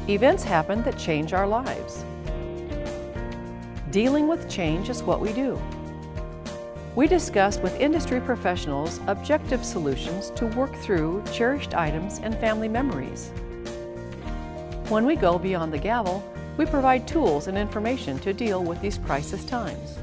Events happen that change our lives. Dealing with change is what we do. We discuss with industry professionals objective solutions to work through cherished items and family memories. When we go beyond the gavel, we provide tools and information to deal with these crisis times.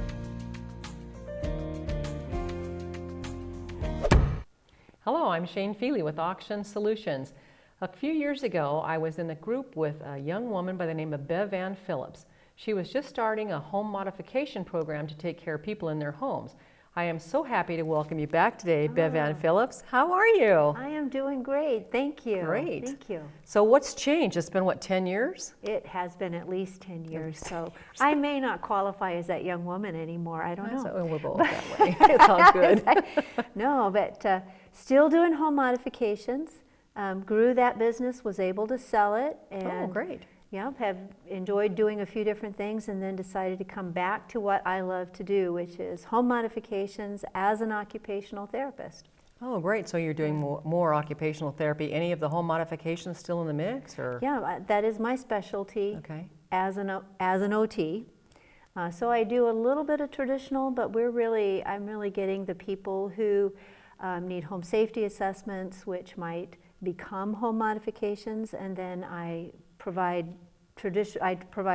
Hello, I'm Shane Feely with Auction Solutions. A few years ago, I was in a group with a young woman by the name of Bev Phillips. She was just starting a home modification program to take care of people in their homes. I am so happy to welcome you back today, Bev Phillips. How are you? I am doing great, thank you. Great. Thank you. So what's changed? It's been, what, 10 years? It has been at least 10 years, so I may not qualify as that young woman anymore, I don't know. So we're both that way. It's all good. No, but still doing home modifications. Grew that business, was able to sell it. And, great. Yeah, have enjoyed doing a few different things and then decided to come back to what I love to do, which is home modifications as an occupational therapist. Oh, great. So you're doing more occupational therapy. Any of the home modifications still in the mix? Or? Yeah, that is my specialty as an OT. So I do a little bit of traditional, but I'm really getting the people who need home safety assessments, which might become home modifications, and then I provide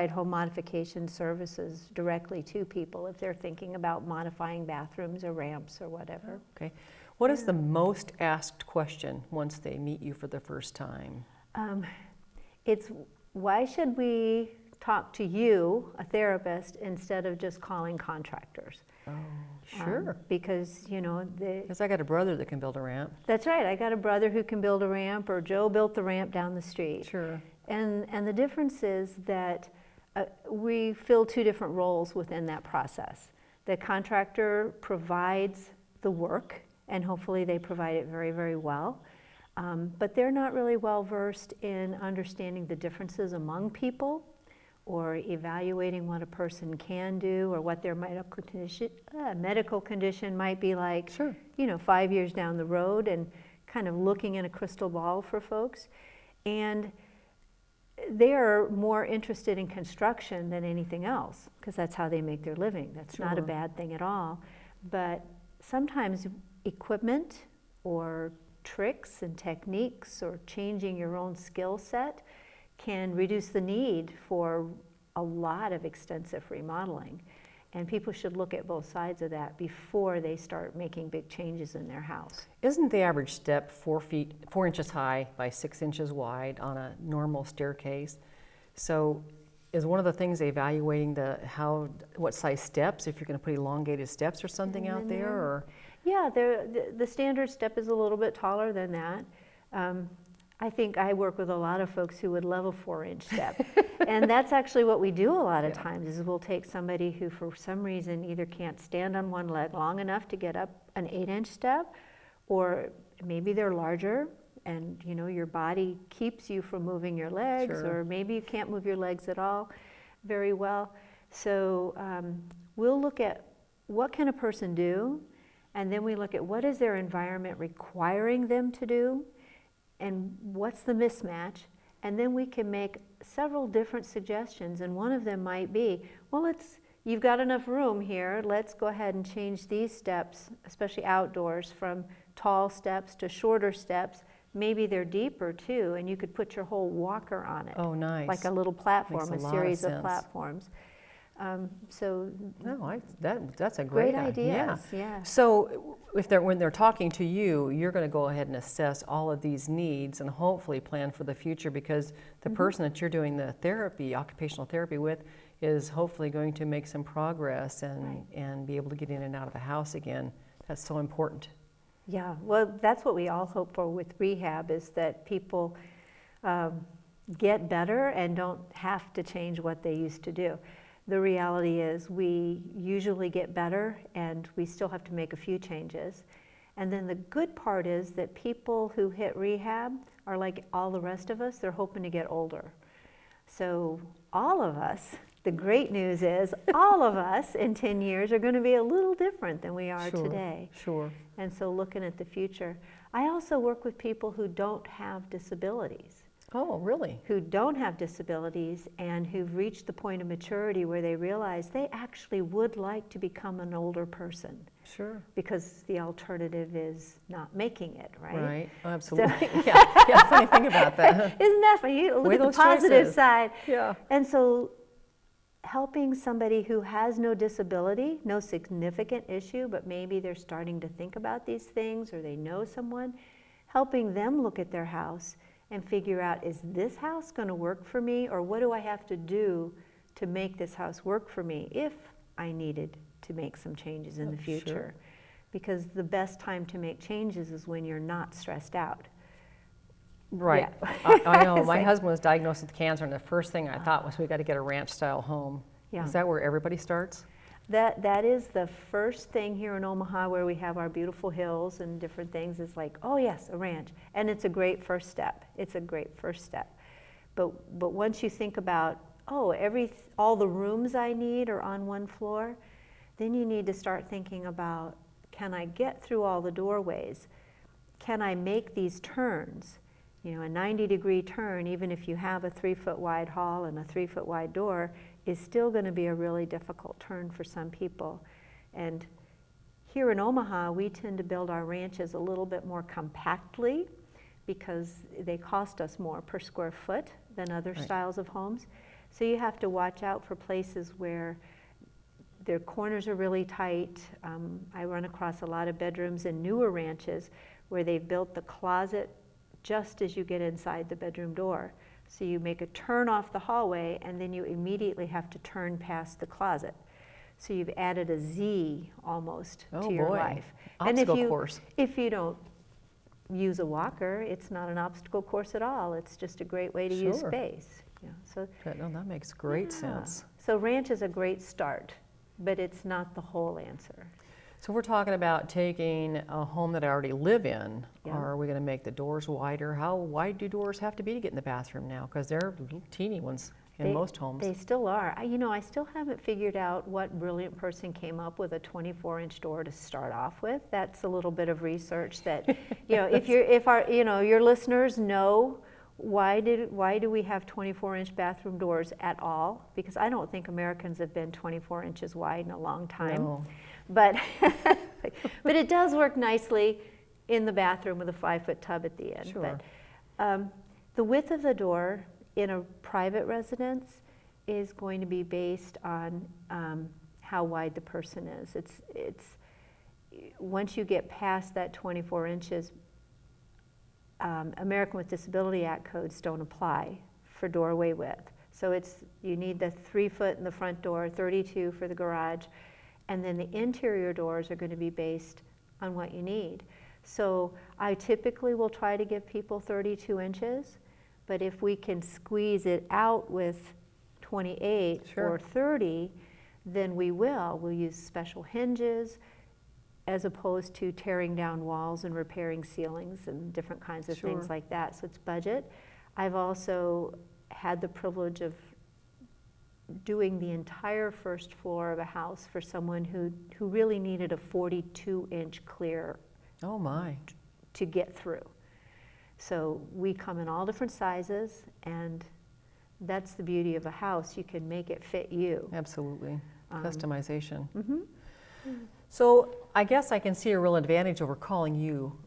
home modification services directly to people if they're thinking about modifying bathrooms or ramps or whatever. Okay. What is the most asked question once they meet you for the first time? It's, why should we talk to you, a therapist, instead of just calling contractors? Oh, sure. Because, you know, because I got a brother that can build a ramp. That's right. I got a brother who can build a ramp, or Joe built the ramp down the street. Sure. And the difference is that we fill two different roles within that process. The contractor provides the work, and hopefully they provide it very, very well. But they're not really well versed in understanding the differences among people, or evaluating what a person can do, or what their medical condition might be like, sure, you know, 5 years down the road, and kind of looking in a crystal ball for folks. And they are more interested in construction than anything else, because that's how they make their living. That's not a bad thing at all. But sometimes equipment or tricks and techniques or changing your own skill set can reduce the need for a lot of extensive remodeling. And people should look at both sides of that before they start making big changes in their house. Isn't the average step 4 inches high by 6 inches wide on a normal staircase? So is one of the things evaluating what size steps, if you're going to put elongated steps or something out there? Or? Yeah, the standard step is a little bit taller than that. I think I work with a lot of folks who would love a 4-inch step. And that's actually what we do a lot of times, is we'll take somebody who for some reason either can't stand on one leg long enough to get up an 8-inch step, or maybe they're larger and, you know, your body keeps you from moving your legs, or maybe you can't move your legs at all very well. So we'll look at what can a person do, and then we look at what is their environment requiring them to do, and what's the mismatch, and then we can make several different suggestions. And one of them might be, well, you've got enough room here, let's go ahead and change these steps, especially outdoors, from tall steps to shorter steps. Maybe they're deeper too, and you could put your whole walker on it. Oh, nice. Like a little platform, Makes a a series lot of of platforms. That's a great idea. Yeah. So when they're talking to you, you're going to go ahead and assess all of these needs and hopefully plan for the future, because the person that you're doing the occupational therapy with, is hopefully going to make some progress and be able to get in and out of the house again. That's so important. Yeah, well, that's what we all hope for with rehab, is that people get better and don't have to change what they used to do. The reality is we usually get better, and we still have to make a few changes. And then the good part is that people who hit rehab are like all the rest of us, they're hoping to get older. So all of us, the great news is all of us in 10 years are going to be a little different than we are today. Sure. And so looking at the future. I also work with people who don't have disabilities. Oh, really? who don't have disabilities and who've reached the point of maturity where they realize they actually would like to become an older person. Sure. Because the alternative is not making it, right? Right, absolutely. Yeah, funny thing about that. Isn't that funny? You look Weigh at the those positive choices. side. Yeah. And so helping somebody who has no disability, no significant issue, but maybe they're starting to think about these things or they know someone, helping them look at their house and figure out, is this house going to work for me, or what do I have to do to make this house work for me if I needed to make some changes in the future? Sure. Because the best time to make changes is when you're not stressed out. Right. Yeah. I know. My husband was diagnosed with cancer, and the first thing I thought was we got to get a ranch-style home. Yeah. Is that where everybody starts? That is the first thing here in Omaha, where we have our beautiful hills and different things. Is like, oh yes, a ranch, and it's a great first step. It's a great first step. But once you think about, oh, all the rooms I need are on one floor, then you need to start thinking about, can I get through all the doorways? Can I make these turns? You know, a 90-degree turn, even if you have a 3-foot wide hall and a 3-foot wide door, is still going to be a really difficult turn for some people. And here in Omaha, we tend to build our ranches a little bit more compactly because they cost us more per square foot than other styles of homes. So you have to watch out for places where their corners are really tight. I run across a lot of bedrooms in newer ranches where they've built the closet just as you get inside the bedroom door. So you make a turn off the hallway and then you immediately have to turn past the closet. So you've added a Z almost to your life. Obstacle course. If you don't use a walker, it's not an obstacle course at all. It's just a great way to use space. Yeah, so no, that makes great sense. So ranch is a great start, but it's not the whole answer. So we're talking about taking a home that I already live in. Yeah. Are we going to make the doors wider? How wide do doors have to be to get in the bathroom now? Because they're little teeny ones in most homes. They still are. I still haven't figured out what brilliant person came up with a 24-inch door to start off with. That's a little bit of research that, if your listeners know why do we have 24-inch bathroom doors at all? Because I don't think Americans have been 24 inches wide in a long time. No. But but it does work nicely in the bathroom with a 5-foot tub at the end. Sure. But the width of the door in a private residence is going to be based on how wide the person is. It's once you get past that 24 inches, American with Disability Act codes don't apply for doorway width. So you need the 3 foot in the front door, 32 for the garage, and then the interior doors are going to be based on what you need. So I typically will try to give people 32 inches, but if we can squeeze it out with 28 or 30, then we will. We'll use special hinges as opposed to tearing down walls and repairing ceilings and different kinds of things like that. So it's budget. I've also had the privilege of doing the entire first floor of a house for someone who really needed a 42-inch clear. Oh my. To get through. So we come in all different sizes, and that's the beauty of a house. You can make it fit you. Absolutely. Customization. Mm-hmm. So I guess I can see a real advantage over calling you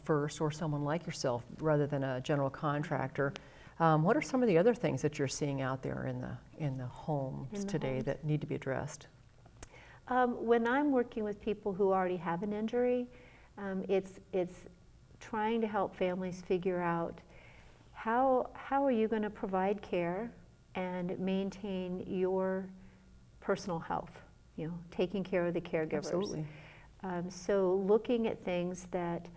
first, or someone like yourself, rather than a general contractor. What are some of the other things that you're seeing out there in the homes today that need to be addressed? When I'm working with people who already have an injury, it's trying to help families figure out how are you going to provide care and maintain your personal health, taking care of the caregivers. Absolutely. So looking at things that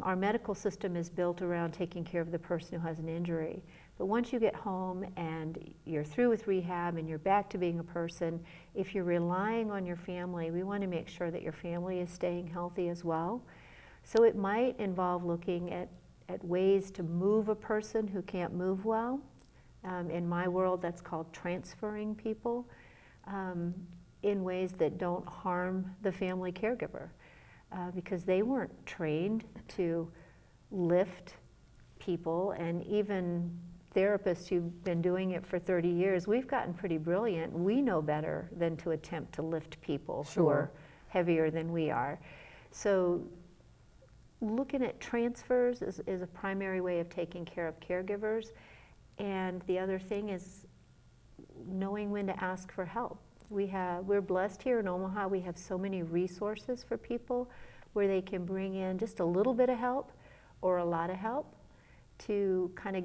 our medical system is built around taking care of the person who has an injury. But once you get home and you're through with rehab and you're back to being a person, if you're relying on your family, we want to make sure that your family is staying healthy as well. So it might involve looking at ways to move a person who can't move well. In my world, that's called transferring people in ways that don't harm the family caregiver. Because they weren't trained to lift people and even therapists who've been doing it for 30 years, we've gotten pretty brilliant. We know better than to attempt to lift people who are heavier than we are. So looking at transfers is a primary way of taking care of caregivers. And the other thing is knowing when to ask for help. We're blessed here in Omaha. We have so many resources for people where they can bring in just a little bit of help or a lot of help to kind of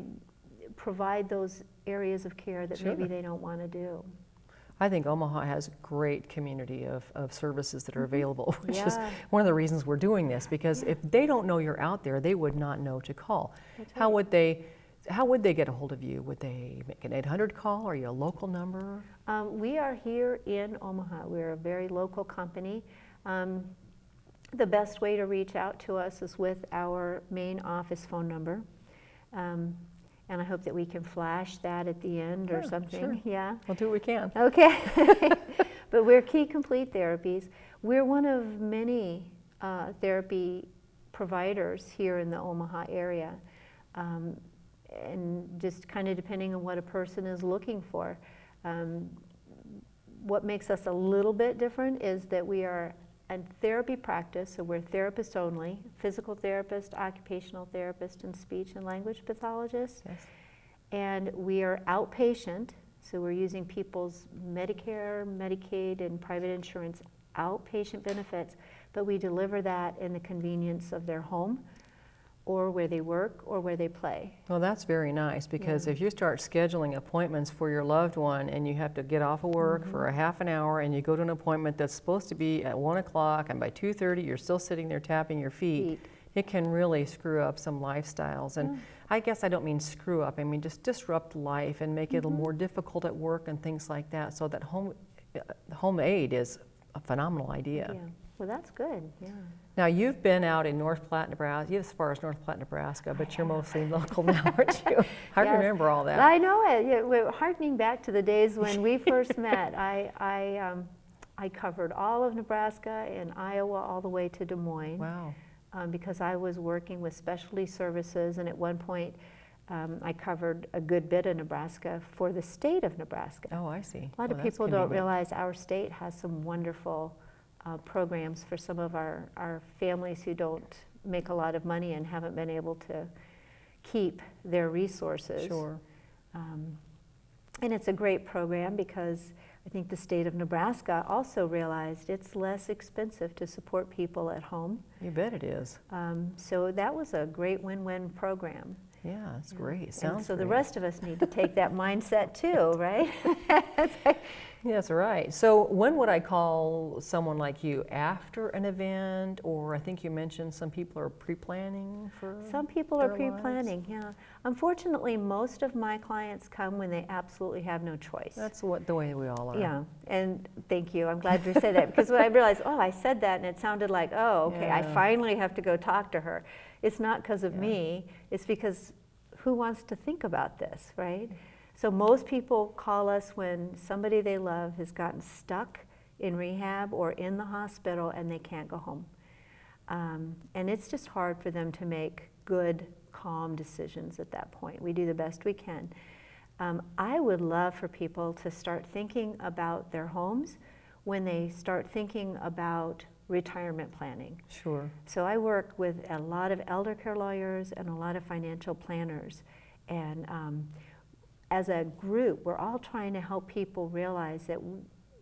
provide those areas of care that maybe they don't want to do. I think Omaha has a great community of services that are available, which is one of the reasons we're doing this, because if they don't know you're out there, they would not know to call. That's right. How would they get a hold of you? Would they make an 800 call? Are you a local number? We are here in Omaha. We're a very local company. The best way to reach out to us is with our main office phone number. And I hope that we can flash that at the end or something. Sure. Yeah. We'll do what we can. Okay. But we're Key Complete Therapies. We're one of many therapy providers here in the Omaha area. And just kind of depending on what a person is looking for. What makes us a little bit different is that we are a therapy practice, so we're therapists only, physical therapist, occupational therapist, and speech and language pathologist. Yes. And we are outpatient, so we're using people's Medicare, Medicaid, and private insurance outpatient benefits, but we deliver that in the convenience of their home or where they work or where they play. Well, that's very nice, because if you start scheduling appointments for your loved one and you have to get off of work for a half an hour and you go to an appointment that's supposed to be at 1 o'clock and by 2:30 you're still sitting there tapping your feet, it can really screw up some lifestyles. And I guess I don't mean screw up, I mean just disrupt life and make it a little more difficult at work and things like that. So that home aid is a phenomenal idea. Yeah. Well, that's good, yeah. Now, you've been out in North Platte, Nebraska, as far as North Platte, Nebraska, but you're mostly local now, aren't you? I remember all that. I know it. Yeah, we're harkening back to the days when we first met. I covered all of Nebraska and Iowa all the way to Des Moines. Wow. Because I was working with specialty services, and at one point I covered a good bit of Nebraska for the state of Nebraska. Oh, I see. A lot of people don't realize our state has some wonderful programs for some of our families who don't make a lot of money and haven't been able to keep their resources. Sure. And it's a great program because I think the state of Nebraska also realized it's less expensive to support people at home. You bet it is. So that was a great win-win program. Yeah, that's great. Sounds so great. the rest of us need to take that mindset too, right? Yes, right. So when would I call someone like you? After an event, or I think you mentioned some people are pre-planning for Some people are their lives? pre-planning, yeah. Unfortunately, most of my clients come when they absolutely have no choice. That's the way we all are. Yeah, and thank you. I'm glad you said that, because when I realized, oh, I said that and it sounded like, oh, okay, I finally have to go talk to her. It's not because of me, it's because who wants to think about this, right? So most people call us when somebody they love has gotten stuck in rehab or in the hospital and they can't go home. And it's just hard for them to make good, calm decisions at that point. We do the best we can. I would love for people to start thinking about their homes when they start thinking about retirement planning. Sure. So I work with a lot of elder care lawyers and a lot of financial planners. And as a group, we're all trying to help people realize that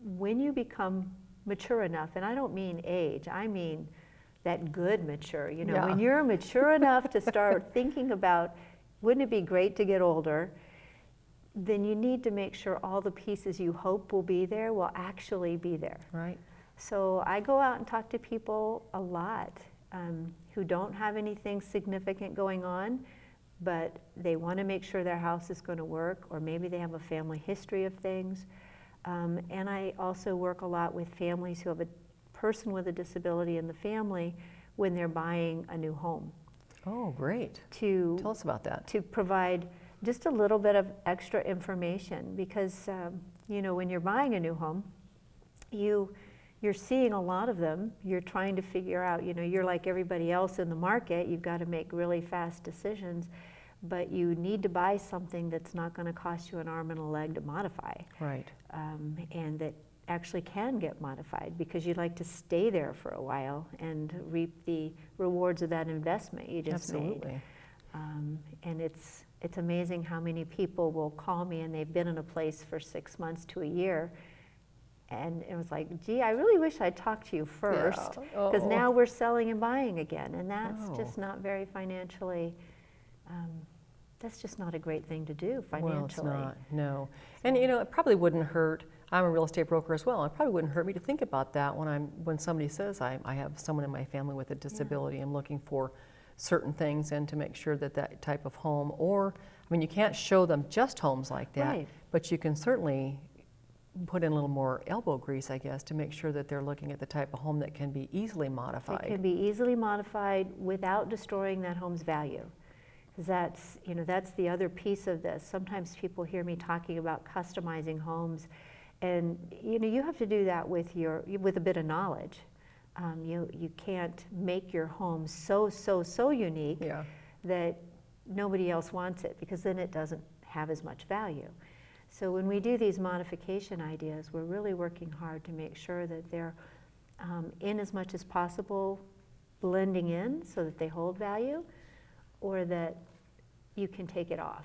when you become mature enough, and I don't mean age, I mean that good mature, you know, when you're mature enough to start thinking about, wouldn't it be great to get older, then you need to make sure all the pieces you hope will be there will actually be there. Right. So I go out and talk to people a lot who don't have anything significant going on, but they want to make sure their house is going to work, or maybe they have a family history of things. And I also work a lot with families who have a person with a disability in the family when they're buying a new home. Oh, great. Tell us about that. To provide just a little bit of extra information, because you know, when you're buying a new home, you're seeing a lot of them. You're trying to figure out, you know, you're like everybody else in the market. You've got to make really fast decisions. but you need to buy something that's not going to cost you an arm and a leg to modify. Right. And that actually can get modified, because you'd like to stay there for a while and reap the rewards of that investment you just Absolutely. made. And it's amazing how many people will call me and they've been in a place for 6 months to a year, and it was like, gee, I really wish I'd talked to you first, because now we're selling and buying again, and that's just not very financially, that's just not a great thing to do financially. Well, it's not, no. And you know, it probably wouldn't hurt, I'm a real estate broker as well, it probably wouldn't hurt me to think about that when somebody says, I have someone in my family with a disability, I'm looking for certain things, and to make sure that that type of home, or, I mean, you can't show them just homes like that, Right. but you can certainly put in a little more elbow grease, I guess, to make sure that they're looking at the type of home that can be easily modified. It can be easily modified without destroying that home's value. Because that's, you know, that's the other piece of this. Sometimes people hear me talking about customizing homes, and you know, you have to do that with a bit of knowledge. You can't make your home so unique that nobody else wants it, because then it doesn't have as much value. So when we do these modification ideas, we're really working hard to make sure that they're in as much as possible, blending in so that they hold value, or that you can take it off.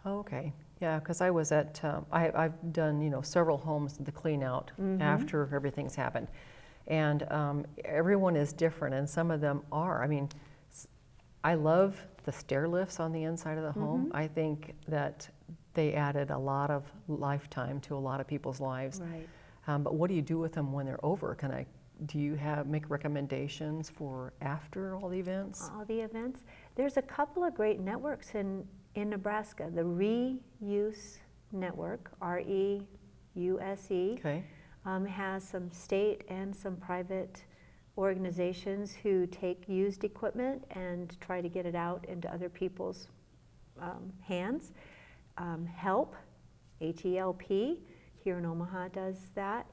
Oh, okay. Yeah, because I was at, I've done, you know, several homes, the clean out after everything's happened. And everyone is different, and some of them are. I mean, I love the stair lifts on the inside of the home. I think that they added a lot of lifetime to a lot of people's lives. Right. But what do you do with them when they're over? Do you make recommendations for after all the events? All the events? There's a couple of great networks in Nebraska. The Reuse Network, REUSE, Okay. has some state and some private organizations who take used equipment and try to get it out into other people's hands. HELP, H-E-L-P, here in Omaha does that.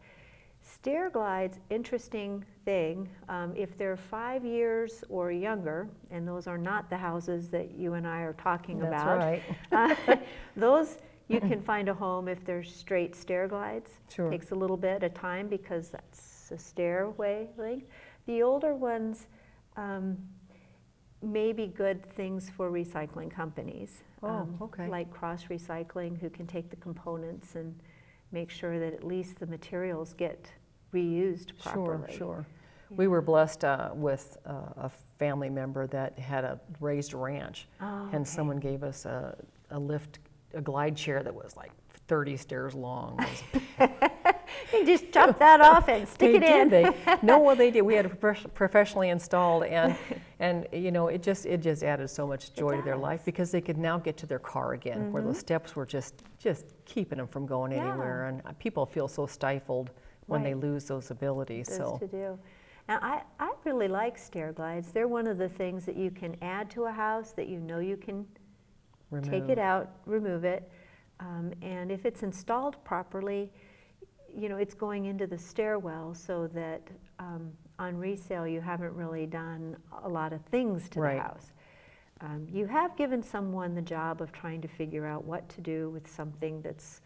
Stair glides, interesting thing, if they're 5 years or younger, and those are not the houses that you and I are talking about. That's right. Those, you can find a home if they're straight stair glides. Sure. Takes a little bit of time because that's a stairway length. The older ones may be good things for recycling companies. Okay. Like Cross Recycling, who can take the components and make sure that at least the materials get reused properly. Sure. Yeah. We were blessed with a family member that had a raised ranch, and someone gave us a lift, a glide chair that was like 30 stairs long. You just chop that off and stick it in. No, well, they did. We had it professionally installed, and you know, it just added so much joy to their life, because they could now get to their car again, where those steps were just keeping them from going anywhere, and people feel so stifled when they lose those abilities. To do. Now, I really like stair glides. They're one of the things that you can add to a house that you know you can take it out, remove it, and if it's installed properly, you know, it's going into the stairwell, so that on resale you haven't really done a lot of things to the house. You have given someone the job of trying to figure out what to do with something that's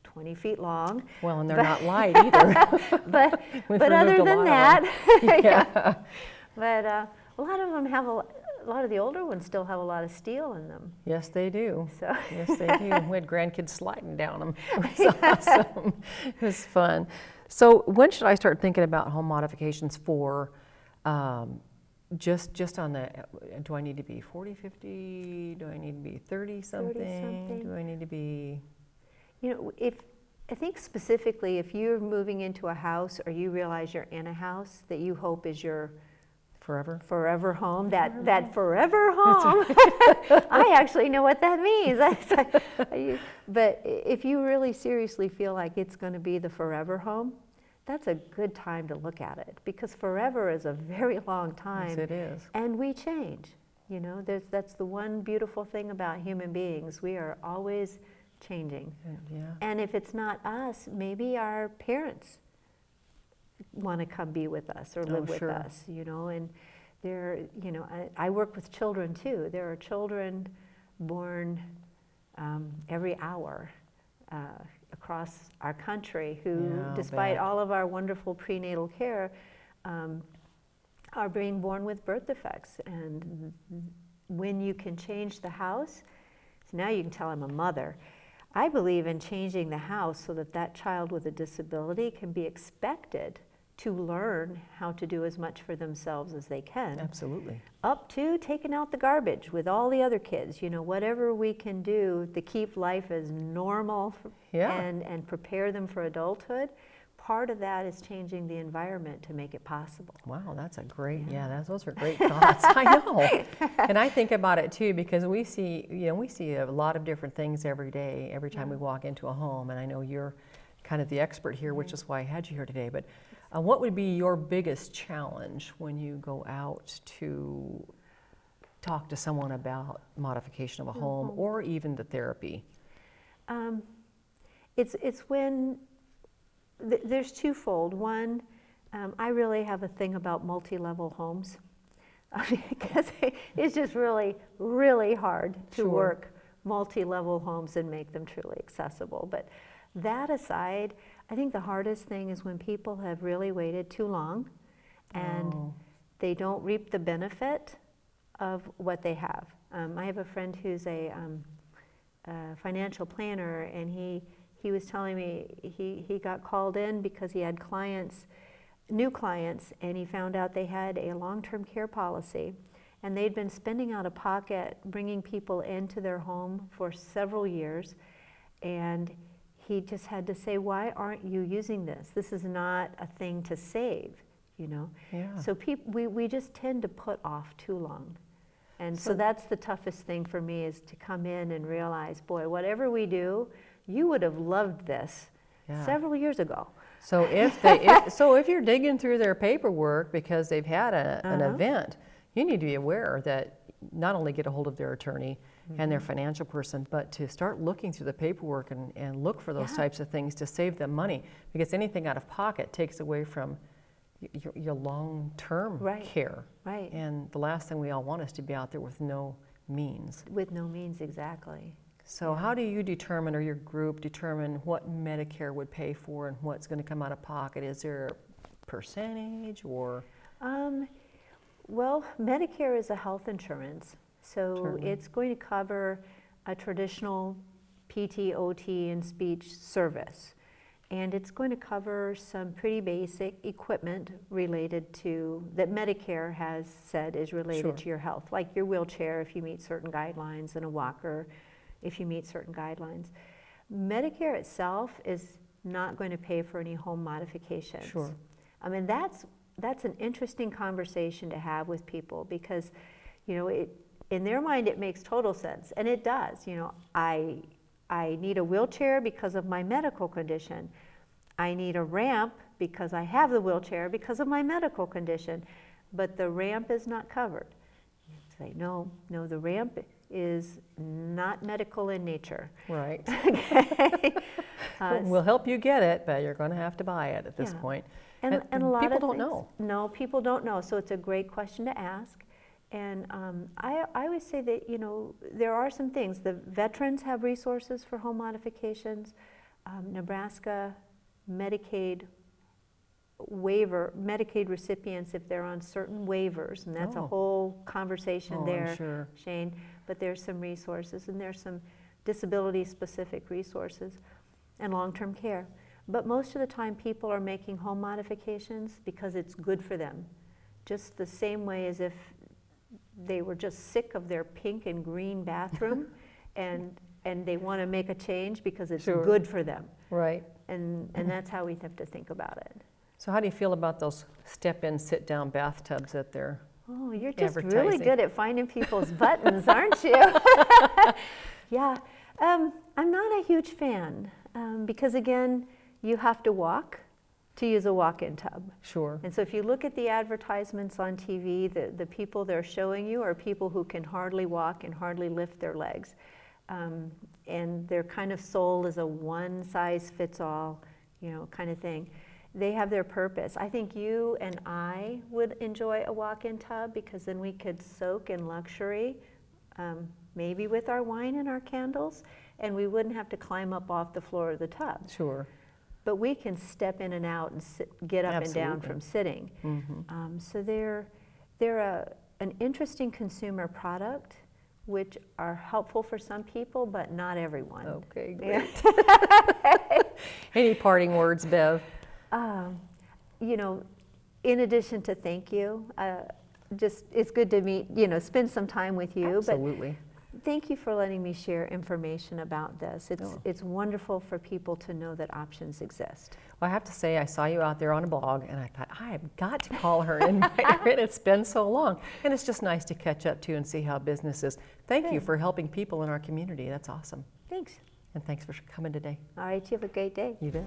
20 feet long. Well, and they're not light either. but other than that, but a lot of them have a lot of the older ones still have a lot of steel in them. Yes, they do. So. Yes, they do. We had grandkids sliding down them. It was awesome. It was fun. So when should I start thinking about home modifications for just on the, do I need to be 40, 50? Do I need to be 30 something? Do I need to be? You know, I think specifically if you're moving into a house, or you realize you're in a house that you hope is your forever home, that forever home. I actually know what that means. But if you really seriously feel like it's going to be the forever home, that's a good time to look at it, because forever is a very long time. Yes, it is. And we change. You know, that's the one beautiful thing about human beings. We are always changing. Yeah. And if it's not us, maybe our parents want to come be with us or live with us, you know, and there, you know, I work with children too. There are children born every hour across our country who, Yeah, I'll despite bet. all of our wonderful prenatal care, are being born with birth defects. And when you can change the house, so now you can tell I'm a mother. I believe in changing the house so that that child with a disability can be expected to learn how to do as much for themselves as they can. Absolutely. Up to taking out the garbage with all the other kids, whatever we can do to keep life as normal Yeah. and prepare them for adulthood. Part of that is changing the environment to make it possible. Wow, that's a great, those are great thoughts. I know. And I think about it too, because we see a lot of different things every day, every time we walk into a home. And I know you're kind of the expert here, which is why I had you here today. But what would be your biggest challenge when you go out to talk to someone about modification of a home or even the therapy? It's when there's twofold. One, I really have a thing about multi-level homes because it's just really, really hard to work multi-level homes and make them truly accessible. But that aside, I think the hardest thing is when people have really waited too long and they don't reap the benefit of what they have. I have a friend who's a financial planner, and he was telling me he got called in because he had new clients, and he found out they had a long-term care policy, and they'd been spending out of pocket bringing people into their home for several years, and he just had to say, why aren't you using this? This is not a thing to save, Yeah. So we just tend to put off too long. And so that's the toughest thing for me, is to come in and realize, boy, whatever we do, you would have loved this several years ago. So if you're digging through their paperwork because they've had an event, you need to be aware that not only get a hold of their attorney and their financial person, but to start looking through the paperwork and look for those types of things to save them money, because anything out of pocket takes away from your long-term care. Right. And the last thing we all want is to be out there with no means. With no means, exactly. So how do you determine, or your group determine, what Medicare would pay for and what's going to come out of pocket? Is there a percentage or? Well, Medicare is a health insurance, so Certainly. it's going to cover a traditional PT, OT, and speech service. And it's going to cover some pretty basic equipment related to, that Medicare has said is related to your health, like your wheelchair if you meet certain guidelines, and a walker if you meet certain guidelines. Medicare itself is not going to pay for any home modifications. Sure. I mean, that's an interesting conversation to have with people, because, in their mind it makes total sense, and it does. I need a wheelchair because of my medical condition. I need a ramp because I have the wheelchair because of my medical condition, but the ramp is not covered. You say, no, the ramp is not medical in nature. Right. Okay. We'll help you get it, but you're going to have to buy it at this point. And a lot people of don't things, know. No, people don't know. So it's a great question to ask. And I always say that, there are some things. The veterans have resources for home modifications. Nebraska Medicaid recipients, if they're on certain waivers, and that's a whole conversation there, I'm sure. Shane. But there's some resources, and there's some disability-specific resources, and long-term care. But most of the time, people are making home modifications because it's good for them, just the same way as if they were just sick of their pink and green bathroom, and they want to make a change because it's good for them. Right. And that's how we have to think about it. So how do you feel about those step-in, sit-down bathtubs that they're Oh, you're just really advertising? good at finding people's buttons, aren't you? Yeah. I'm not a huge fan because, again, you have to walk to use a walk-in tub. Sure. And so if you look at the advertisements on TV, the people they're showing you are people who can hardly walk and hardly lift their legs. And they're kind of sold as a one-size-fits-all, kind of thing. They have their purpose. I think you and I would enjoy a walk-in tub because then we could soak in luxury maybe with our wine and our candles, and we wouldn't have to climb up off the floor of the tub. Sure. But we can step in and out and get up and down Absolutely. from sitting. So they're an interesting consumer product, which are helpful for some people, but not everyone. Okay, Yeah. great. Any parting words, Bev? You know, in addition to thank you, just it's good to meet, spend some time with you. Absolutely. But thank you for letting me share information about this. It's wonderful for people to know that options exist. Well, I have to say, I saw you out there on a blog, and I thought, I have got to call her and invite her in. It's been so long. And it's just nice to catch up to and see how business is. Thank you for helping people in our community. That's awesome. Thanks. And thanks for coming today. All right, you have a great day. You bet.